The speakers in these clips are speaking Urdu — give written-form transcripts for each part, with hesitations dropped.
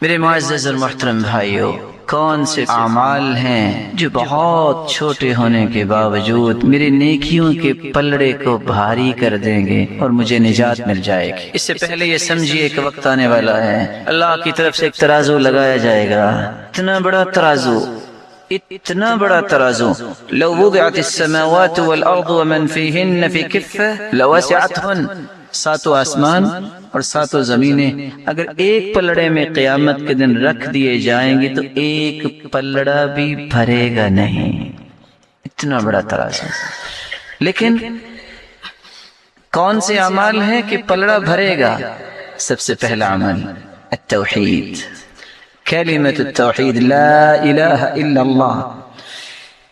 میرے معزز اور محترم بھائیو، کون سے اعمال ہیں جو بہت چھوٹے ہونے کے باوجود میرے نیکیوں کے پلڑے کو بھاری کر دیں گے اور مجھے نجات مل جائے گی۔ اس سے پہلے یہ سمجھیے کہ وقت آنے والا ہے، اللہ کی طرف سے ایک ترازو لگایا جائے گا، اتنا بڑا ترازو، اتنا بڑا ترازو، لو وضعت السماوات والارض ومن فيهن في كفة لوسعتهن، ساتوں آسمان اور ساتوں زمینیں اگر ایک پلڑے میں قیامت کے دن رکھ دیے جائیں گے تو ایک پلڑا بھی بھرے گا نہیں، اتنا بڑا ترازو۔ لیکن کون سے اعمال ہیں کہ پلڑا بھرے گا؟ سب سے پہلا عمل التوحید، کلمۃ التوحید، لا الہ الا اللہ،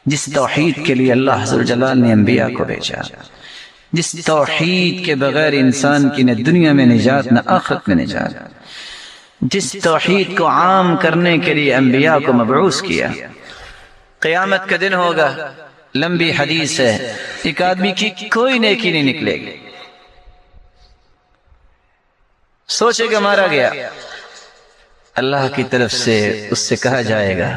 جس توحید کے لیے اللہ عز و جلال نے انبیاء کو بھیجا، جس توحید کے بغیر انسان کی نہ دنیا میں نجات نہ آخرت میں نجات، جس توحید کو عام کرنے کے لیے انبیاء کو مبعوث کیا۔ قیامت کا دن ہوگا، لمبی حدیث ہے، ایک آدمی کی کوئی نیکی نہیں نکلے گی، سوچے گا مارا گیا، اللہ کی طرف سے اس سے کہا جائے گا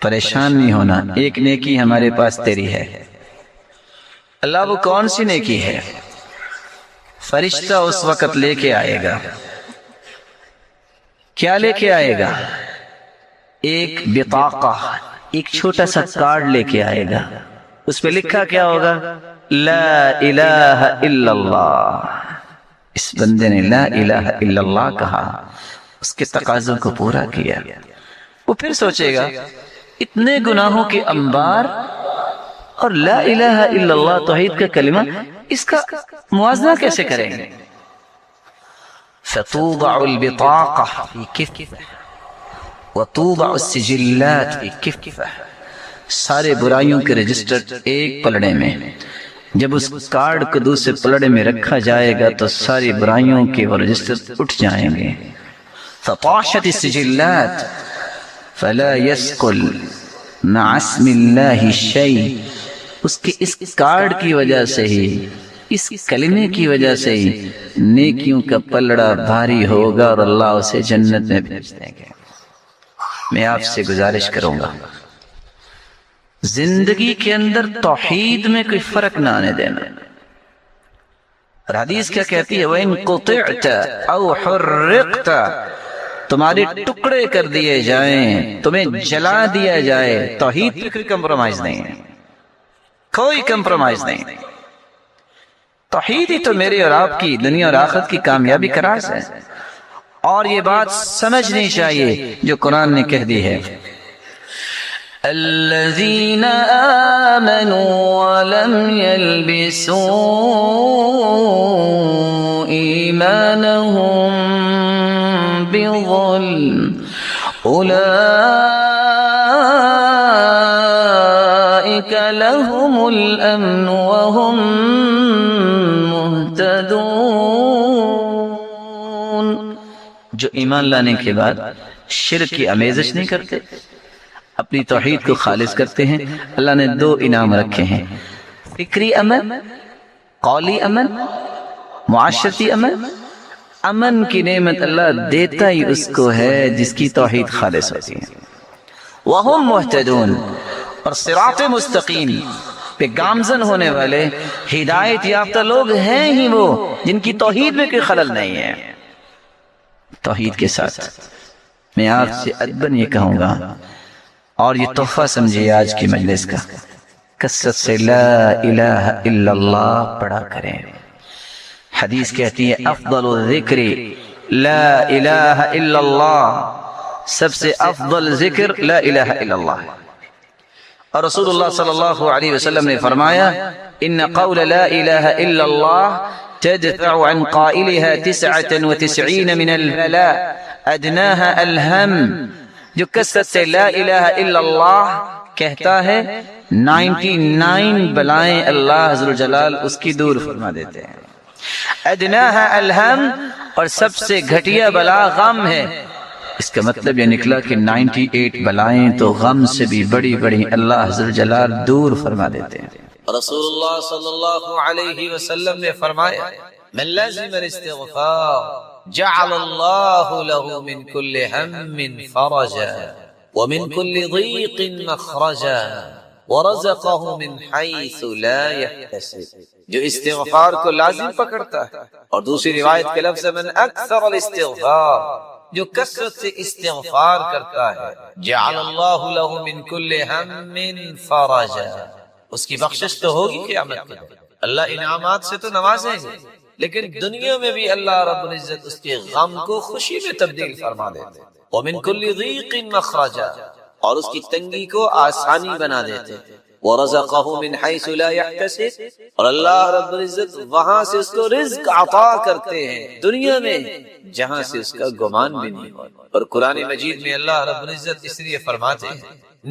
پریشان نہیں ہونا، ایک نیکی ہمارے پاس تیری ہے۔ اللہ وہ کون سی نیکی ہے؟ فرشتہ اس وقت لے کے آئے گا، کیا لے کے آئے گا؟ ایک بطاقہ، ایک چھوٹا سا کارڈ لے کے آئے گا، اس پہ لکھا کیا ہوگا؟ لا الہ الا اللہ۔ اس بندے نے لا الہ الا اللہ کہا، اس کے تقاضوں کو پورا کیا۔ وہ پھر سوچے گا اتنے گناہوں کے انبار اور لا الہ الا اللہ توحید کا کلمہ، اس کا موازنہ کیسے کریں گے؟ فتوضع البطاقہ فی کفہ وتوضع السجلات فی کفہ، سارے برائیوں کے رجسٹر ایک پلڑے میں، جب اس کارڈ کو دوسرے پلڑے میں رکھا جائے گا تو ساری برائیوں کے وہ رجسٹر اٹھ جائیں گے۔ فطاشت السجلات فلا يثقل مع اسم اللہ شیء، اس کے اس کارڈ کی وجہ سے ہی، اس کلمے کی وجہ سے ہی نیکیوں کا پلڑا بھاری ہوگا اور اللہ اسے جنت میں بھیج دیں گے۔ میں آپ سے گزارش کروں گا زندگی کے اندر توحید میں کوئی فرق نہ آنے دینا۔ اور حدیث کیا کہتی ہے؟ وَإِن قُطِعْتَ أَوْ حُرِّقْتَ، تمہارے ٹکڑے کر دیے جائیں، تمہیں جلا دیا جائے، توحید پہ کوئی کمپرومائز نہیں ہے، کوئی کمپرومائز نہیں۔ توحید ہی تو میری اور آپ کی دنیا اور آخرت کی کامیابی کا راز ہے، اور یہ بات سمجھنی چاہیے جو قرآن نے کہہ دی ہے، الذین آمنوا ولم يلبسوا ایمانهم بظلم اولئک لهم الامن وهم مہتدون، جو ایمان لانے کے بعد شرک کی آمیزش نہیں کرتے، اپنی توحید کو خالص کرتے ہیں، اللہ نے دو انعام رکھے ہیں، فکری امن، قولی امن، معاشرتی امن۔ امن کی نعمت اللہ دیتا ہی اس کو ہے جس کی توحید خالص ہوتی ہے۔ وَهُمْ مُهْتَدُونَ، اور صراط مستقیم پہ گامزن ہونے والے ہدایت یافتہ لوگ ہیں ہی وہ جن کی توحید میں کوئی خلل نہیں ہے۔ توحید کے ساتھ میں آپ سے ادباً یہ کہوں گا، اور یہ تحفہ سمجھیے آج کی مجلس کا، کثرت سے لا الہ الا اللہ پڑھا کریں۔ حدیث کہتی ہے افضل الذکر لا الہ الا اللہ، سب سے افضل ذکر لا الہ الا اللہ۔ اور رسول اللہ صلی اللہ علیہ وسلم نے فرمایا ان قول لا الہ الا اللہ تدفع عن قائلها 99 من البلاء ادناها الہم، جو کثرت سے لا الہ الا اللہ کہتا ہے 99 بلائیں اللہ عز و جلال اس کی دور فرما دیتے ہیں۔ ادناها الہم، اور سب سے گھٹیا بلا غم ہے، اس کا مطلب یہ نکلا کہ 98 بلائیں تو غم سے بھی بڑی بڑی اللہ عز و جلال دور فرما دیتے ہیں۔ رسول اللہ صلی اللہ علیہ وسلم نے فرمایا من لازم الاستغفار جعل اللہ له من كل هم فرجا ومن كل ضيق مخرجا ورزقه من حيث لا يحتسب، جو استغفار کو لازم پکڑتا ہے۔ اور دوسری روایت کے لفظ من اکثر الاستغفار، جو کثرت سے استغفار کرتا ہے، جعل اللہ له من كل هم فرجا، اس کی بخشش تو ہوگی قیامت کے دن۔ اللہ انعامات سے تو نوازیں گے، لیکن دنیا میں بھی اللہ رب العزت اس کے غم کو خوشی میں تبدیل فرما دیتے، ومن كل ضيق مخرجا، اور اس کی تنگی کو آسانی بنا دیتے، ورزقه من حيث لا يحتسب، اور اللہ رب العزت وہاں سے اس کو رزق عطا کرتے ہیں دنیا میں جہاں سے اس کا گمان بھی نہیں ہوتا۔ اور قرآن مجید میں اللہ رب العزت اس لیے فرماتے ہیں،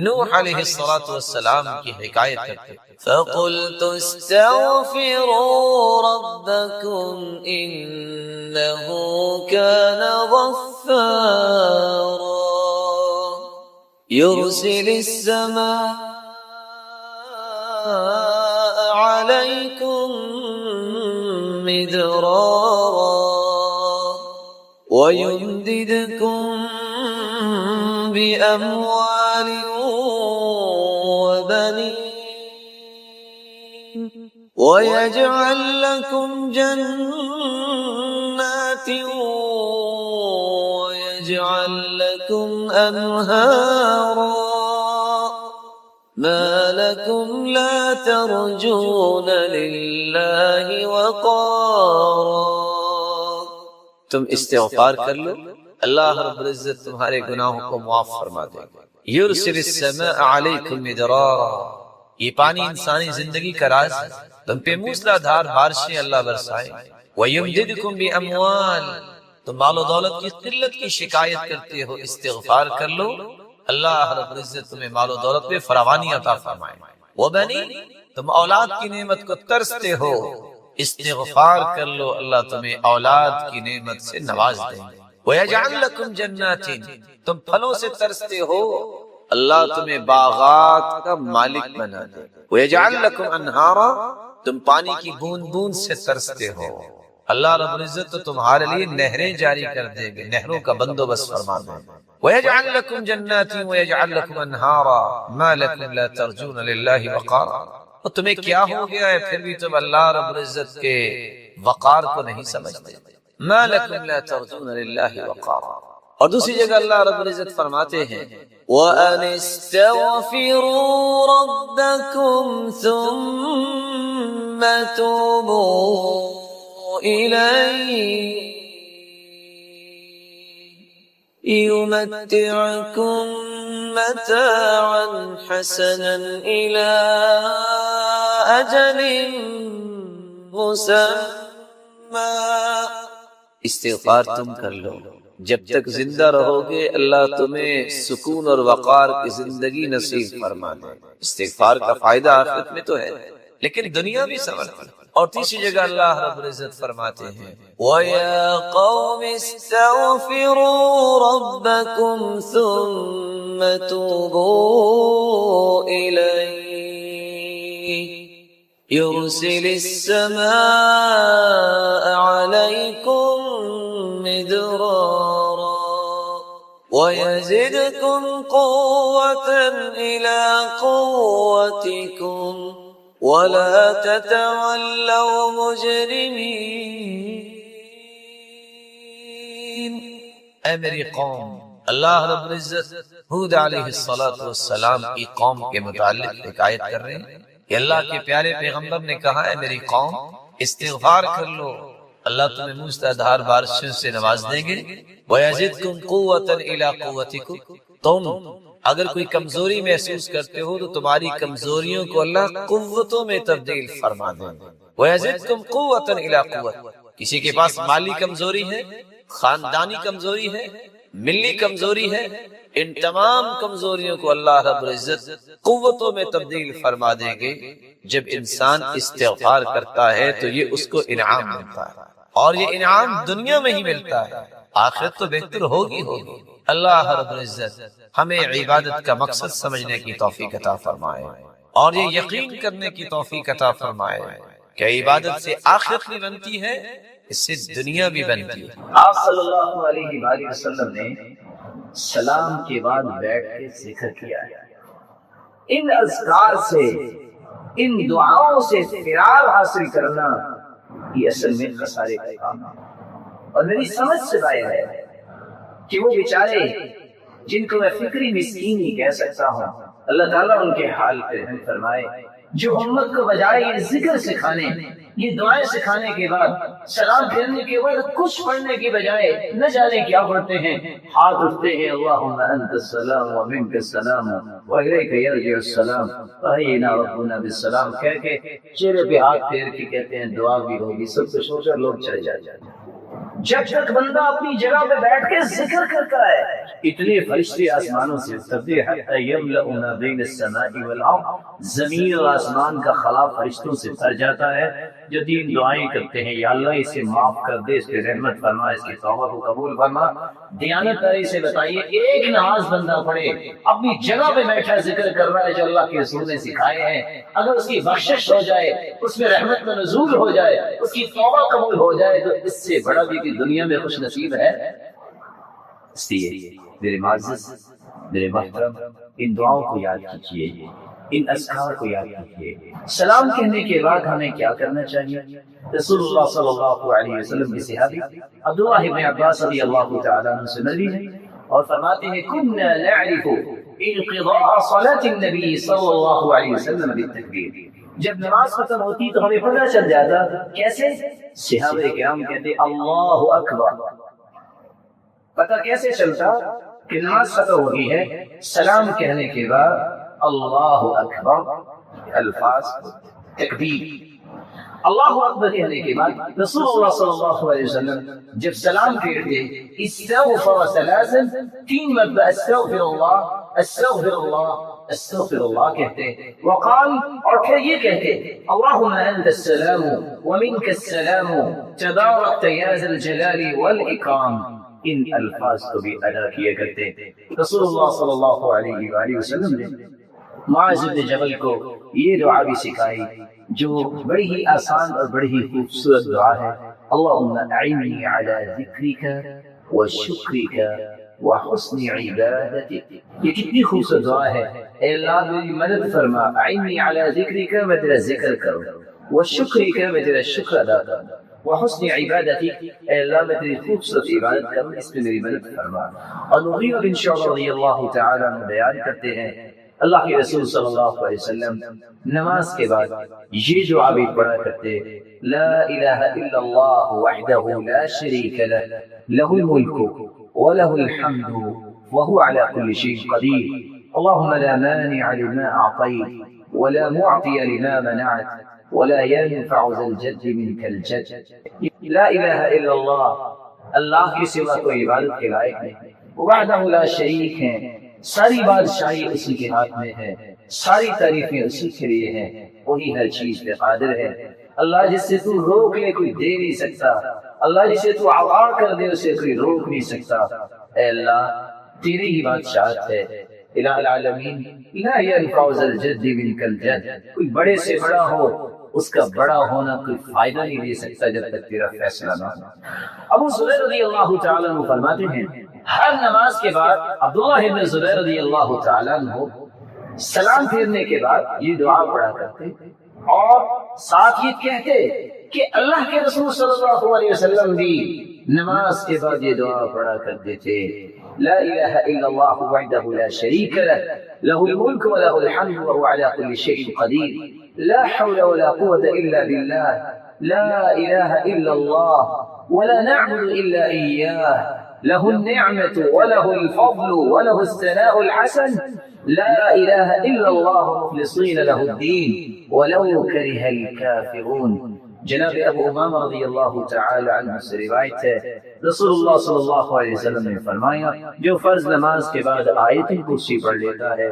نوح علیہ السلام کی حکایت کرتے ہیں، فَقُلْتُ اسْتَغْفِرُوا رَبَّكُمْ إِنَّهُ كَانَ غَفَّارًا يُرْسِلِ السَّمَاءَ عَلَيْكُمْ مِدْرَارًا وَيُمْدِدْكُمْ بِأَمْوَالٍ وَبَنِينَ وَيَجْعَلْ لَكُمْ جَنَّاتٍ وَيَجْعَلْ لَكُمْ أَنْهَارًا مَا لَكُمْ لَا تَرْجُونَ لِلَّهِ وَقَارًا۔ تم استغفار کر لو، اللہ رب العزت تمہارے گناہوں کو معاف فرما دے گا۔ یرسل السماء علیکم مدرارا، یہ پانی انسانی زندگی کا راز ہے، تم پہ موسلا دھار بارشیں اللہ برسائے۔ ویمددکم باموال، تم مال و دولت کی قلت کی شکایت کرتے ہو، استغفار کر لو، اللہ رب العزت تمہیں مال و دولت میں فراوانی عطا فرمائے۔ وبنین، تم اولاد کی نعمت کو ترستے ہو، استغفار کر لو، اللہ تمہیں اولاد کی نعمت سے نواز دے۔ وَيَجْعَلْ لَكُمْ جَنَّاتٍ، تم پھلوں سے ترستے ہو، اللہ تمہیں باغات کا مالک بنا دے۔ وَيَجْعَلْ لَكُمْ أَنْهَارًا، تم پانی کی بوند بوند سے ترستے ہو، اللہ رب العزت تو تمہارے لیے نہریں جاری کر دے گے، نہروں کا بندوبست فرما دے گا۔ وَيَجْعَلْ لَكُمْ جَنَّاتٍ وَيَجْعَلْ لَكُمْ أَنْهَارًا مَا لَكُمْ لَا تَرْجُونَ لِلَّهِ وَقَارًا، اور تمہیں کیا ہو گیا ہے پھر بھی تم اللہ رب العزت کے وقار کو نہیں سمجھتے، مَا لَكُمْ لَا تَرْجُونَ لِلَّهِ وَقَارًا۔ اور دوسری جگہ اللہ رب العزت فرماتے ہیں، وَأَنِ اسْتَغْفِرُوا رَبَّكُمْ ثُمَّ تُوبُوا إِلَيْهِ يُمَتِّعْكُمْ مَتَاعًا حَسَنًا إِلَى أَجَلٍ مُّسَمًّى، استغفار تم کر لو، جب تک زندہ رہو گے اللہ تمہیں سکون اور وقار کی زندگی نصیب فرما دے۔ استغفار کا فائدہ آخرت میں تو ہے، لیکن دنیا بھی سنورتی۔ اور تیسری جگہ اللہ رب العزت فرماتے ہیں، وَيَا قَوْمِ اسْتَغْفِرُوا رَبَّكُمْ ثُمَّ تُوبُوا إِلَيْهِ يُرْسِلِ السَّمَاءَ عَلَيْكُمْ مِدْرَارًا وَيَزِدْكُمْ قُوَّةً إِلَى قُوَّتِكُمْ وَلَا تَتَوَلَّوْا مُجْرِمِينَ۔ اے میری قوم، اللہ رب العزت ہود علیہ السلام کی قوم کے متعلق حکایت کر رہے ہیں کہ اللہ کے پیارے پیغمبر نے کہا، اے میری قوم استغفار کر لو، اللہ تمہیں موسلادھار بارشوں سے نواز دیں گے۔ وَيَزِدْكُمْ قُوَّةً إِلَى قُوَّتِكُمْ، تم اگر کوئی کمزوری محسوس کرتے ہو تو تمہاری کمزوریوں کو اللہ قوتوں میں تبدیل فرما دیں گے۔ وَيَزِدْكُمْ قُوَّةً إِلَى قُوَّتِكُمْ، کسی کے پاس مالی کمزوری ہے، خاندانی کمزوری ہے، ملی کمزوری ہے، ان تمام کمزوریوں کو اللہ رب العزت قوتوں میں تبدیل فرما دیں گے۔ جب انسان استغفار کرتا ہے تو یہ اس کو انعام ملتا ہے، اور یہ انعام دنیا میں ہی ملتا ہے، آخرت تو بہتر ہوگی۔ اللہ رب العزت ہمیں عبادت کا مقصد سمجھنے کی توفیق عطا فرمائے، اور یہ یقین کرنے کی توفیق عطا فرمائے کہ عبادت سے آخرت بھی بنتی ہے، اس سے دنیا بھی بنتی ہے۔ آپ صلی اللہ علیہ وآلہ وسلم نے سلام کے بعد بیٹھ کے ذکر کیا ہے۔ ان اذکار سے، ان دعاؤں سے فرار حاصل کرنا یہ اصل میں خسارے کا کام ہے۔ اور میری سمجھ سے ظاہر ہے کہ وہ بیچارے جن کو میں فکری مسکین ہی کہہ سکتا ہوں، اللہ تعالیٰ ان کے حال پہ رحم فرمائے، جو امت کو بجائے یہ ذکر سکھانے، یہ دعائیں سکھانے کے بعد، سلام پھیرنے کے بعد کچھ پڑھنے کی بجائے نہ جانے کیا پڑھتے ہیں، ہاتھ اٹھتے ہیں اللہم انت السلام ومنک السلام والیک یرجع السلام وحینا ربنا بالسلام کہہ کے چہرے پہ ہاتھ پھیر کے کہتے ہیں دعا بھی ہوگی، سب کچھ ہو کر لوگ چلے جاتے ہیں۔ جب تک بندہ اپنی جگہ پہ بیٹھ کے ذکر کرتا ہے، اتنے فرشتے آسمانوں سے اترتے ہیں حتی یملأ ما بین السماء والارض، زمین اور آسمان کا خلا فرشتوں سے بھر جاتا ہے، جو تین دعائیں کرتے ہیں، یا اللہ اسے معاف کر دے، اس پہ رحمت فرما، اس کی توبہ کو قبول فرما۔ دیانت داری سے بتائیے، ایک نماز بندہ پڑھے، اپنی جگہ پہ بیٹھا ذکر کر رہا ہے جو اللہ کے رسول نے سکھائے ہیں، اگر اس کی بخشش ہو جائے، اس میں رحمت میں نزول ہو جائے، اس کی توبہ قبول ہو جائے، تو اس سے بڑا بھی کہ دنیا میں خوش نصیب ہے۔ اس لیے میرے معزز، میرے محترم، ان دعاؤں کو یاد کیجیے، ان اذکار کو یاد کیجیے۔ سلام کہنے کے بعد ہمیں کیا کرنا چاہیے؟ رسول اللہ صلی اللہ علیہ وسلم کے صحابی عبداللہ بن عباس رضی اللہ تعالیٰ عنہ سے مروی ہے اور فرماتے ہیں كنا نعرف انقضاء صلاة النبی صلی اللہ علیہ وسلم بالتکبیر، جب نماز ختم ہوتی تو ہمیں پتہ چل جاتا، کیسے؟ صحابہ کرام کہتے اللہ اکبر۔ پتہ کیسے چلتا کہ نماز ختم ہو گئی ہے؟ سلام کہنے کے بعد اللہ اکبر الفاظ تکبیر، اللہ اکبر کہنے کے بعد رسول اللہ صلی اللہ علیہ وسلم جب سلام پھیرتے استغفر ثلاثا، تین مرتبہ استغفر اللہ استغفر اللہ استغفر اللہ کہتے، وقال اور پھر یہ کہتے اللہم انت السلام ومنک السلام تبارکت یا ذا الجلال والاکرام، ان الفاظ کو بھی ادا کیا کرتے۔ رسول اللہ صلی اللہ علیہ وآلہ وسلم نے معاذ بن جبل کو یہ دعا بھی سکھائی جو بڑی ہی آسان اور بڑی ہی خوبصورت دعا ہے، اللہم اعنی علی ذکرک وشکرک وحسن عبادتک۔ یہ کتنی خوبصورت دعا ہے، اے اللہ میری مدد فرما، اعنی علی ذکرک میں تیرا ذکر کروں، وشکرک میں تیرا شکر ادا کروں، وحسن عبادتک اے اللہ میں تیری خوبصورت عبادت کروں، اس میں میری مدد فرما۔ اور مغیرہ بن شعبہ رضی اللہ تعالیٰ عنہ بیان کرتے ہیں اللہ کے رسول صلی اللہ علیہ وسلم نماز کے بعد یہ دعا بھی پڑھا کرتے، لا الہ الا اللہ وحدہ لا شریک لہ، لہ الملک ولہ الحمد وہو علی کل شیء قدیر، اللہم لا مانع لما اعطیت ولا معطی لما منعت ولا ينفع ذا الجد منك الجد۔ لا الہ الا اللہ، اللہ کے سوا کوئی عبادت کے لائق نہیں، وحدہ لا شریک ہے، ساری بادشاہی اسی کے ہاتھ میں ہے، ساری تعریفیں اسی کے لیے ہیں، وہی ہر چیز پہ قادر ہے۔ اللہ جس سے تو روک لے کوئی دے نہیں سکتا، اللہ جسے تو عطا کر دے اسے کوئی روک نہیں سکتا۔ اے اللہ تیری ہی بادشاہت ہے، الہ العالمین لا ينفع ذا الجد منك الجد، کوئی بڑے سے بڑا ہو اس کا بڑا ہونا کوئی فائدہ نہیں دے سکتا جب تک تیرا فیصلہ نہ ہو۔ ابو زبیر رضی اللہ تعالیٰ عنہ فرماتے ہیں ہر نماز کے بعد عبداللہ بن زبیر رضی اللہ تعالیٰ عنہ سلام پھیرنے کے بعد یہ دعا پڑھا کرتے اور ساتھ یہ کہتے کہ اللہ کے رسول صلی اللہ علیہ وسلم بھی نماز کے بعد یہ دعا پڑھا کرتے تھے، لا الہ الا اللہ وحدہ لا شریک لہ، لہ الملک ولہ الحمد وہو علی کل شیء قدیر، لا حول ولا قوة الا باللہ، لا الہ الا اللہ ولا نعبد الا ایاہ، له النعمة وله الفضل وله الثناء الحسن، لا إله إلا الله مخلصين له الدين ولو كره الكافرون۔ جناب ابو امامہ رضی اللہ تعالی عنہ سے روایت ہے رسول اللہ صلی اللہ علیہ وسلم نے فرمایا جو فرض نماز کے بعد آیت الکرسی پڑھ لیتا ہے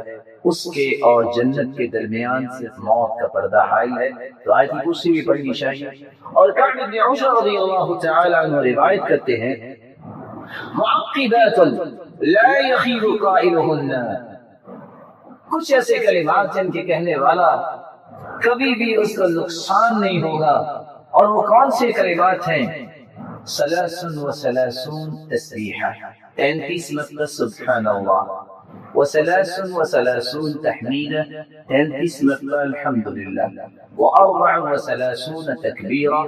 اس کے اور جنت کے درمیان صرف موت کا پردہ حائل ہے، تو آیت الکرسی بھی پڑھنی چاہیے۔ اور کعب بن عجرہ رضی اللہ تعالی عنہ روایت کرتے ہیں معقبات لا يخيب قائلهن، کچھ ایسے کلمات جن کے کہنے والا کبھی بھی اس کا نقصان نہیں ہوگا، اور وہ کون سے کلمات ہیں؟ 33 تسبیحہ، 33 مرتبہ سبحان اللہ، و33 تحمیدہ، 33 مرتبہ الحمدللہ، و34 تکبیرہ،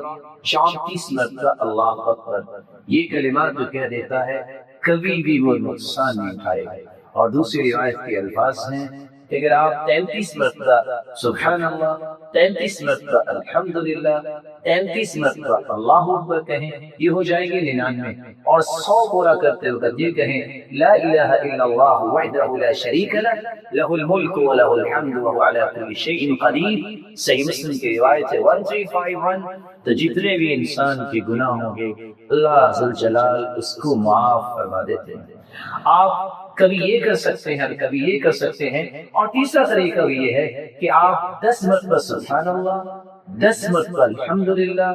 34 مرتبہ اللہ اکبر۔ یہ کلمات جو کہہ دیتا ہے کبھی بھی وہ نقصان نہیں اٹھائے گا۔ اور دوسری روایت کے الفاظ ہیں کہ اگر آپ 33 مرتبہ سبحان اللہ، 33 مرتبہ الحمدللہ، 33 مرتبہ اللہ اکبر کہیں، یہ ہو جائیں گے 99، اور 100 پورا کرتے وقت یہ کہیں لا الہ الا اللہ وحدہ لا شریک لہ لہ الملک ولہ الحمد وہو علی کل شیء قدیر۔ صحیح مسلم کی روایت ہے 1351۔ تو جتنے بھی انسان کے گناہ ہوں گے اللہ ذوالجلال اس کو معاف فرما دیتے ہیں۔ آپ کبھی یہ کر سکتے ہیں اور کبھی یہ کر سکتے ہیں، اور تیسرا طریقہ بھی یہ ہے کہ آپ 10 مرتبہ سبحان اللہ، 10 مرتبہ الحمدللہ،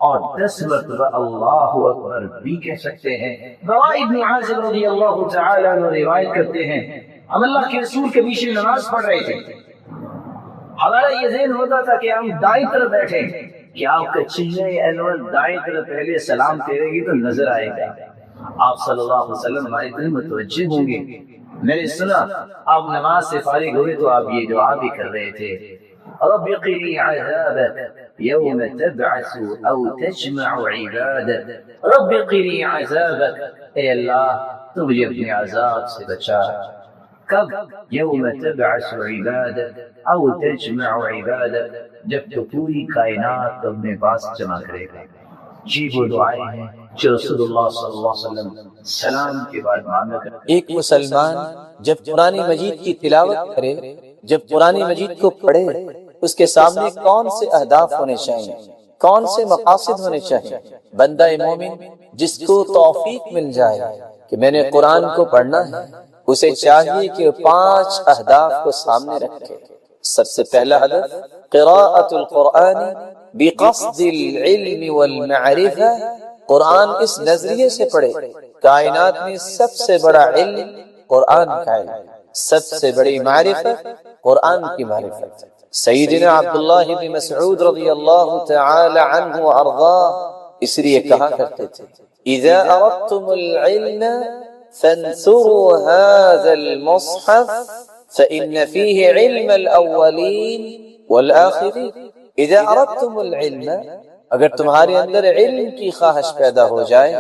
اور 10 مرتبہ اللہ اکبر بھی کہہ سکتے ہیں۔ براء ابن عازب رضی اللہ تعالی عنہ روایت کرتے ہیں ہم اللہ کے رسول کے بیچ میں نماز پڑھ رہے تھے، ہمارا یہ ذہن ہوتا تھا کہ ہم دائیں طرف بیٹھے، کہ آپ کا چہرہ انور دائیں طرف پہلے سلام پھیرے گی تو نظر آئے گا، آپ صلی اللہ علیہ وسلم ہماری طرف متوجہ ہوں گے۔ میں نے سنا آپ نماز سے فارغ ہوئے تو آپ یہ دعا بھی کر رہے تھے، رب قنی عذابک یوم تبعث او تجمع عبادک، رب قنی عذابک، اے اللہ تو مجھے اپنے عذاب سے بچا، کب؟ یوم تبعث عبادک او تجمع عبادک، جب تو پوری کائنات کو اپنے پاس جمع کرے گا۔ جی وہ دعائیں ہیں جو رسول اللہ صلی اللہ علیہ وسلم سلام کے بعد مانگا کرتے۔ ایک مسلمان جب قرآن مجید کی تلاوت کرے، جب قرآن مجید کو پڑھے، اس کے سامنے کون سے اہداف ہونے چاہیے، کون سے مقاصد ہونے چاہیے؟ بندہ مومن جس کو توفیق مل جائے کہ میں نے قرآن کو پڑھنا ہے، اسے چاہیے کہ 5 اہداف کو سامنے رکھے۔ سب سے پہلا ہدف قراءۃ القرآن بقصد العلم والمعرفہ، قرآن اس نظریے سے پڑھے کائنات میں سب سے بڑا علم قرآن کا علم، سب سے بڑی معرفت قرآن کی معرفت۔ سیدنا عبداللہ بن مسعود رضی اللہ تعالی عنہ وارضاہ اس لیے کہا کرتے تھے اذا اردتم العلم فانثروا هذا المصحف فإن فيه علم الأولين والآخرين۔ اذا اردتم العلم، اگر تمہارے اندر علم کی خواہش پیدا ہو جائے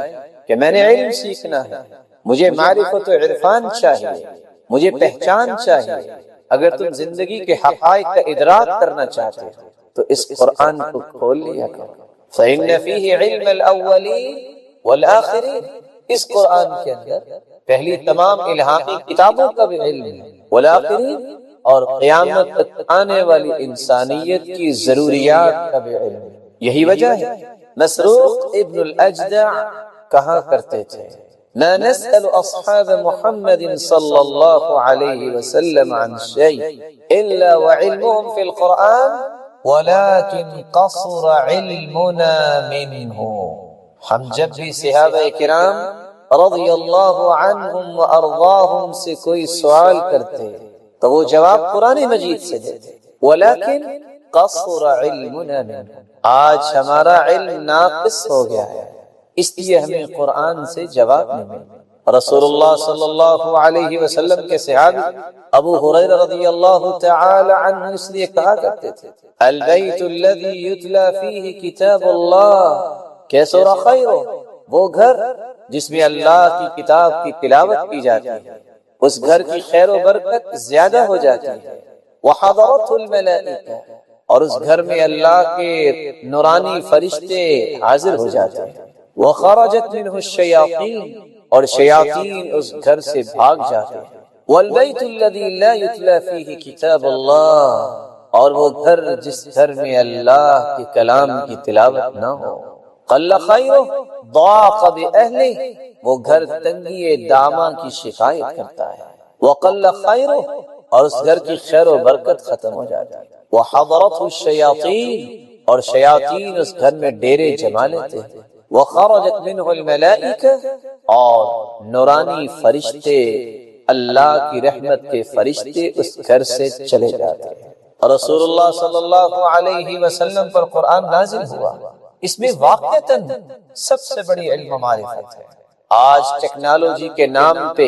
کہ میں نے علم سیکھنا ہے، مجھے معرفت و عرفان چاہیے، مجھے پہچان چاہیے، اگر تم زندگی کے حقائق کا ادراک کرنا چاہتے ہو تو اس قرآن کو کھول لیا کرو۔ فإن فيه علم الأولين والآخرين، اس قرآن کے اندر پہلی تمام الہامی کتابوں کا بھی علم ہے، والآخرین، اور قیامت تک آنے والی انسانیت کی ضروریات کا بھی علم ہے۔ یہی وجہ ہے مسروق ابن الاجدع کہا کرتے تھے ما نسأل اصحاب محمد صلی اللہ علیہ وسلم عن شيء الا وعلمهم في القرآن ولكن قصر علمنا منه۔ ہم جب بھی صحابہ کرام رضی اللہ عنہم وارضاہم سے کوئی سوال کرتے تو وہ جواب قرآن مجید سے دیتے، ولیکن قصر علمنا منه، آج ہمارا علم ناقص ہو گیا ہے، اس لیے ہمیں قرآن سے جواب نہیں ملتا۔ رسول اللہ صلی اللہ علیہ وسلم کے صحابی ابو ہریرہ رضی اللہ تعالی عنہ اس لیے کہا کرتے تھے البیت الذی یتلی فیہ کتاب اللہ کیسر خیر، وہ گھر جس میں اللہ کی کتاب کی تلاوت کی جاتی ہے اس گھر کی خیر و برکت زیادہ ہو جاتی ہے۔ وحضرته الملائکہ، اور اس گھر میں اللہ کے نورانی فرشتے حاضر ہو جاتے ہیں۔ وخرجت منہ الشیاطین، اور شیاطین اس گھر سے بھاگ جاتے ہیں۔ والبیت الذی لا یتلی فیہ کتاب اللہ، اور وہ گھر جس گھر میں اللہ کے کلام کی تلاوت نہ ہو قل خیرہ ضاق بأہلہ، وہ گھر تنگی داماں کی شکایت کرتا ہے۔ وقل خیرہ، اور اس گھر کی خیر و برکت ختم ہو جاتی ہے۔ وحضرته الشیاطین، اور شیاطین اس گھر میں ڈیرے جما لیتے ہیں۔ وخرجت منہ الملائکہ، اور نورانی فرشتے اللہ کی رحمت کے فرشتے اس گھر سے چلے جاتے ہیں۔ رسول اللہ صلی اللہ علیہ وسلم پر قرآن نازل ہوا، اس میں واقعتاً سب سے بڑی علم و معرفت ہے۔ آج ٹیکنالوجی کے نام پہ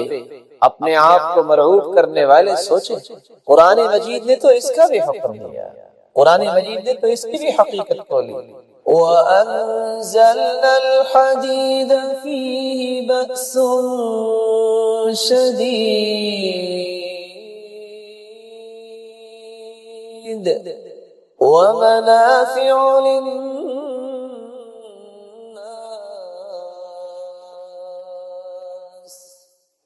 اپنے آپ کو مرعوب کرنے والے سوچیں، قرآن مجید نے تو اس کا بھی حکم دیا، قرآن مجید نے تو اس کی بھی حقیقت کھولی۔ وَأَنزَلْنَا الْحَدِيدَ فِيهِ بَأْسٌ شَدِيدٌ وَمَنَافِعُ لِلنَّاسِ۔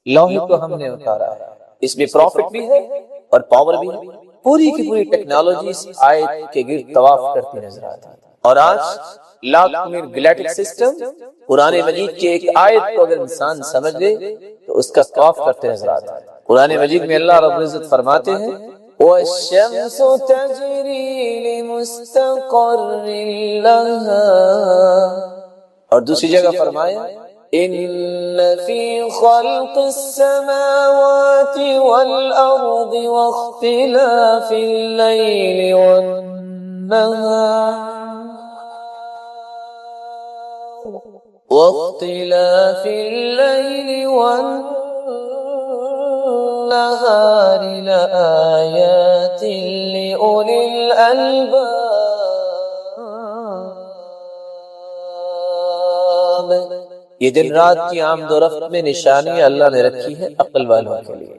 لوہے کو ہم نے اتارا ہے، اس میں پروفٹ بھی ہے اور پاور بھی ہے۔ پوری کی پوری ٹیکنالوجی اس آیت کے گرد طواف کرتی نظر آتی ہے۔ اور آج لاکھ میر گلیٹک سسٹم قرآن مجید کی ایک آیت کو اگر انسان سمجھ لے تو اس کا طواف کرتے نظر آتا ہے۔ قرآن مجید میں اللہ رب العزت فرماتے ہیں وَالشَّمْسُ تَجْرِي لِمُسْتَقَرٍّ لَهَا، اور دوسری جگہ فرمایا إِنَّ فِي خَلْقِ السَّمَاوَاتِ وَالْأَرْضِ وَاخْتِلَافِ اللَّيْلِ وَالنَّهَارِ لَآيَاتٍ لِأُولِي الْأَلْبَابِ۔ یہ دن رات کی آمد و رفت میں نشانیاں اللہ نے رکھی ہے عقل والوں کے لیے۔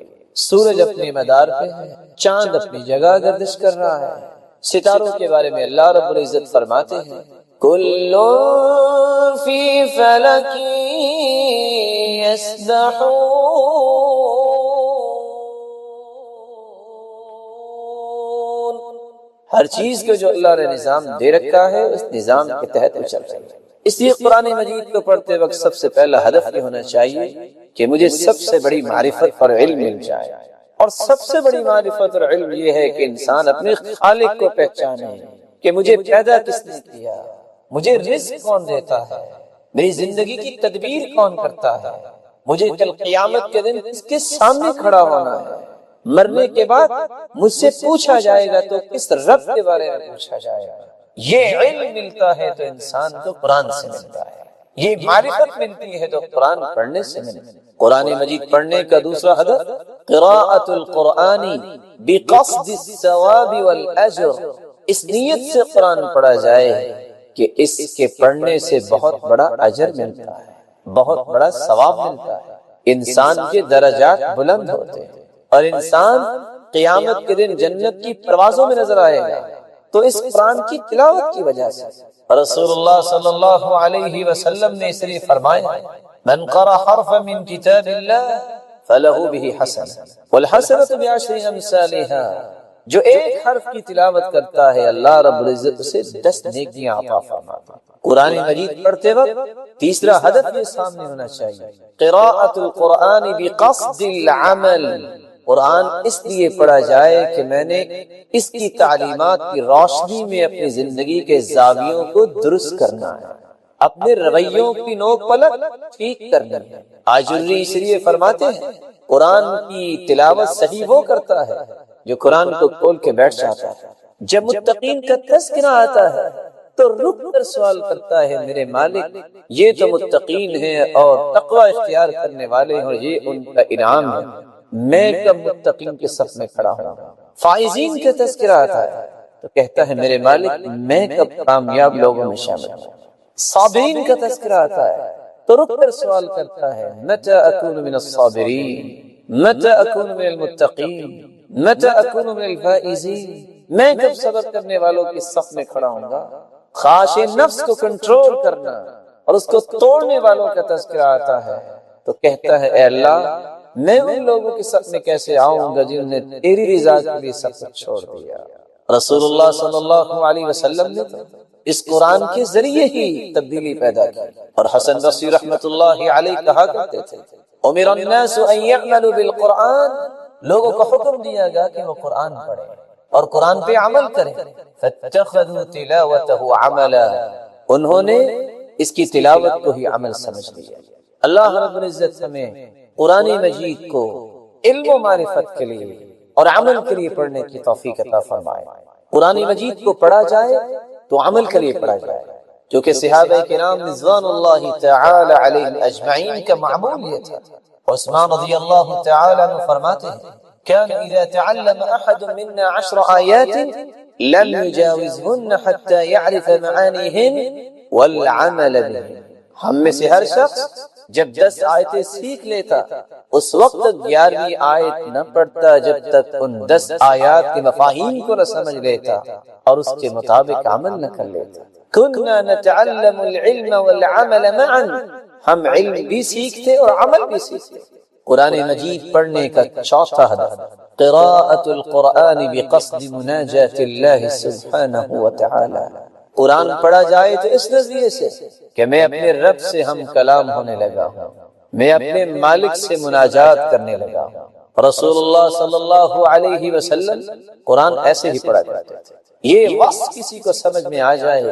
سورج اپنے مدار پہ ہے، چاند اپنی جگہ گردش کر رہا ہے۔ ستاروں کے بارے میں اللہ رب العزت فرماتے ہیں کل فی فلک یسبحون، ہر چیز کو جو اللہ نے نظام دے رکھا ہے اس نظام کے تحت وہ چل رہی ہے۔ اس لیے قرآن مجید کو پڑھتے وقت سب سے پہلا ہدف یہ ہونا چاہیے کہ مجھے سب سے بڑی معرفت اور علم مل جائے، اور سب سے بڑی معرفت اور علم یہ ہے کہ انسان اپنے خالق کو پہچانے کہ مجھے پیدا کس نے کیا، مجھے رزق کون دیتا ہے، میری زندگی کی تدبیر کون کرتا ہے، مجھے کل قیامت کے دن اس کے سامنے کھڑا ہونا ہے، مرنے کے بعد مجھ سے پوچھا جائے گا تو کس رب کے بارے میں پوچھا جائے گا۔ یہ علم ملتا ہے تو انسان کو قرآن سے ملتا ہے، یہ معرفت ملتی ہے تو قرآن پڑھنے سے ملتی ہے۔ قرآن مجید پڑھنے کا دوسرا ہدف قراءۃ القرآن بقصد الثواب والاجر، اس نیت سے قرآن پڑھا جائے کہ اس کے پڑھنے سے بہت بڑا اجر ملتا ہے، بہت بڑا ثواب ملتا ہے، انسان کے درجات بلند ہوتے ہیں اور انسان قیامت کے دن جنت کی پروازوں میں نظر آئے گا تو اس قرآن کی تلاوت کی وجہ سے۔ رسول اللہ صلی اللہ علیہ وسلم نے اس لیے فرمایا من قرأ حرفا من کتاب اللہ فلہ بہ حسنہ والحسنۃ بعشر امثالها، جو ایک حرف کی تلاوت کرتا ہے اللہ رب العزت اسے 10 نیکیاں عطا فرماتا ہے۔ قرآن مجید پڑھتے وقت تیسرا ہدف یہ سامنے ہونا چاہیے قراءۃ القرآن بقصد العمل، قرآن اس لیے پڑھا جائے کہ میں نے اس کی تعلیمات کی روشنی میں اپنی زندگی کے زاویوں کو درست کرنا ہے، اپنے رویوں کی نوک پلک ٹھیک کرنا ہے۔ آجری اس لیے فرماتے ہیں قرآن کی تلاوت صحیح وہ کرتا ہے جو قرآن کو کھول کے بیٹھ جاتا ہے، جب متقین کا تذکرہ آتا ہے تو رک کر سوال کرتا ہے میرے مالک یہ تو متقین ہیں اور تقوی اختیار کرنے والے ہیں اور یہ ان کا انعام ہے، میں کب متقین کے صف میں کھڑا ہوں۔ فائزین کا تذکرہ آتا ہے تو کہتا ہے میرے مالک میں کب کامیاب لوگوں میں شامل ہوں۔ صابرین کا تذکرہ آتا ہے تو رک کر سوال کرتا ہے متى اکون من الصابرین، متى اکون من المتقین، متى اکون من الفائزین، میں کب صبر کرنے والوں کے صف میں کھڑا ہوں گا۔ خواہش نفس کو کنٹرول کرنا اور اس کو توڑنے والوں کا تذکرہ آتا ہے تو کہتا ہے اے اللہ میں ان لوگوں کے صف میں کیسے آؤں گا جنہوں نے تیری رضا کے لیے سب کچھ چھوڑ دیا۔ رسول اللہ صلی اللہ علیہ وسلم نے اس قرآن کے ذریعے ہی تبدیلی پیدا کی، اور حسن بصری رحمت اللہ علیہ کہا کرتے تھے امر الناس ان يعملوا بالقرآن، لوگوں کو حکم دیا گیا کہ وہ قرآن پڑھیں اور قرآن پہ عمل کریں، فاتخذوا تلاوته عملا، انہوں نے اس کی تلاوت کو ہی عمل سمجھ لیا۔ اللہ رب العزت ہمیں قرآن مجید کو علم و معرفت کے لیے اور عمل کے لیے پڑھنے کی توفیق عطا فرمائے۔ قرآن مجید کو پڑھا جائے تو عمل کے لیے پڑھا جائے، جو کہ صحابہ کرام رضوان اللہ تعالی علیہم اجمعین کا معمول یہ تھا. عثمان رضی اللہ تعالی عنہ فرماتے ہیں كان إذا تعلم أحد منا 10 آيات لم يجاوزهن حتى يعرف معانيهن والعمل بهن. ہم میں سے ہر شخص جب 10 آیتیں سیکھ لیتا اس وقت تک 11ویں آیت نہ پڑھتا جب تک ان 10 آیات کے مفاہیم کو نہ سمجھ لیتا اور اس کے مطابق عمل نہ کر لیتا. كنا نتعلم العلم والعمل معا. ہم علم بھی سیکھتے اور عمل بھی سیکھتے. قرآن مجید پڑھنے کا چوتھا ہدف قراءة القرآن بقصد مناجاة اللہ سبحانہ وتعالی. قرآن پڑھا جائے تو اس نظریے سے کہ میں اپنے رب سے ہم کلام ہونے لگا ہوں، میں اپنے مالک سے مناجات کرنے لگا ہوں. رسول اللہ صلی اللہ علیہ وسلم قرآن ایسے ہی پڑھا کرتے تھے. یہ وصف کسی کو سمجھ میں آ جائے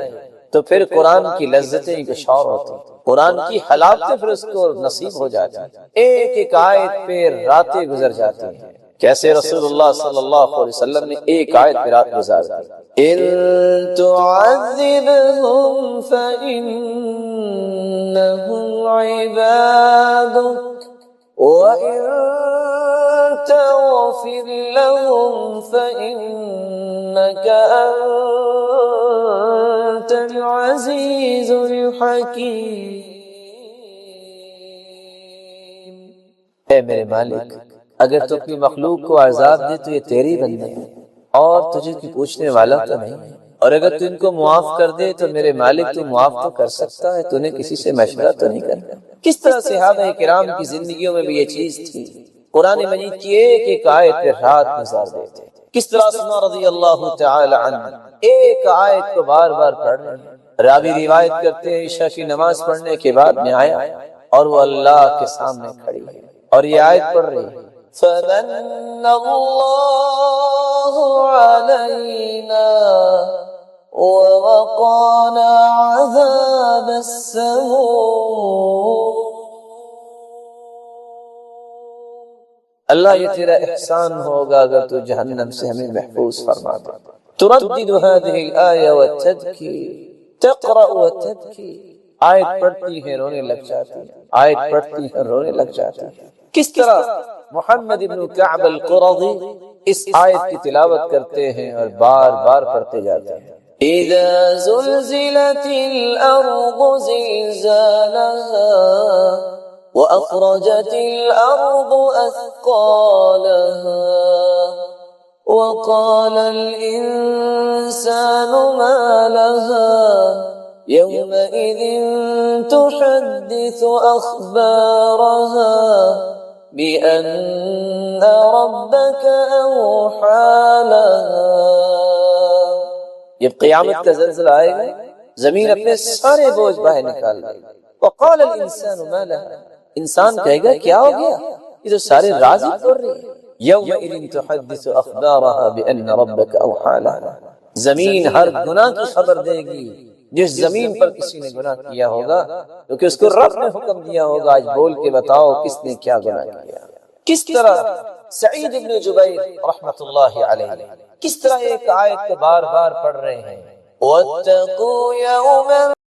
تو پھر قرآن کی لذتیں کچھ اور ہوتی، قرآن کی حلاوتیں پھر اس کو نصیب ہو جاتی. ایک ایک آیت پہ راتیں گزر جاتی ہیں. کیسے رسول اللہ صلی اللہ علیہ وسلم نے ایک آیت پہ رات گزار دی. ان تعذبهم فإنهم عبادك وإن تغفر لهم فإنك أنت العزيز الحكيم. اے میرے مالک، اگر تو اپنی مخلوق کو عذاب دے تو یہ تیری بندے ہیں اور تجھے کوئی پوچھنے والا تو نہیں، اور اگر تو ان کو معاف کر دے تو میرے مالک تو معاف تو کر سکتا ہے، تو نے کسی سے مشورہ تو نہیں کرنا. کس طرح صحابہ کرام کی زندگیوں میں بھی یہ چیز تھی. قرآن مجید کی ایک ایک آیت پہ رات گزار دیتے. کس طرح عثمان رضی اللہ تعالی عنہ ایک آیت کو بار بار پڑھ رہے ہیں. راوی روایت کرتے ہیں عشاء کی نماز پڑھنے کے بعد میں آیا اور وہ اللہ کے سامنے کھڑی ہے اور یہ آیت پڑھ رہی ہے فَمَنَّ اللَّهُ عَلَيْنَا وَوَقَانَا عَذَابَ السَّمُومِ. اللہ یہ تیرا احسان ہوگا اگر تو جہنم سے ہمیں محفوظ فرما دے. تردد هذه الآية وتبكي تقرأ وتبكي. آیت پڑھتی ہے رونے لگ جاتی ہے، آیت پڑھتی ہے رونے لگ جاتی ہے. کس طرح محمد ابن کعب القرظی اس آیت کی تلاوت کرتے ہیں اور بار بار پڑھتے جاتے ہیں. اذا زلزلت الارض زلزالها واخرجت الارض اثقالها وقال الانسان ما لها يومئذ تحدث اخبارها بأن ربك أوحى لها. جب قیامت کا زلزلہ آئے گا زمین اپنے سارے بوجھ باہر نکال دے گی. وقال الانسان ما لها. انسان کہے گا کیا ہو گیا، یہ تو سارے راز ہی کھول رہی ہے. يومئذ تحدث اخبارها بأن ربك أوحى لها. زمین ہر گناہ کی خبر دے گی. جس زمین پر کسی نے گناہ کیا ہوگا کیونکہ اس کو رب نے حکم دیا ہوگا آج بول کے بتاؤ کس نے کیا گناہ کیا. کس طرح سعید بن جبیر رحمت اللہ علیہ کس طرح ایک آیت کو بار بار پڑھ رہے ہیں. وَاتَّقُوا يَوْمًا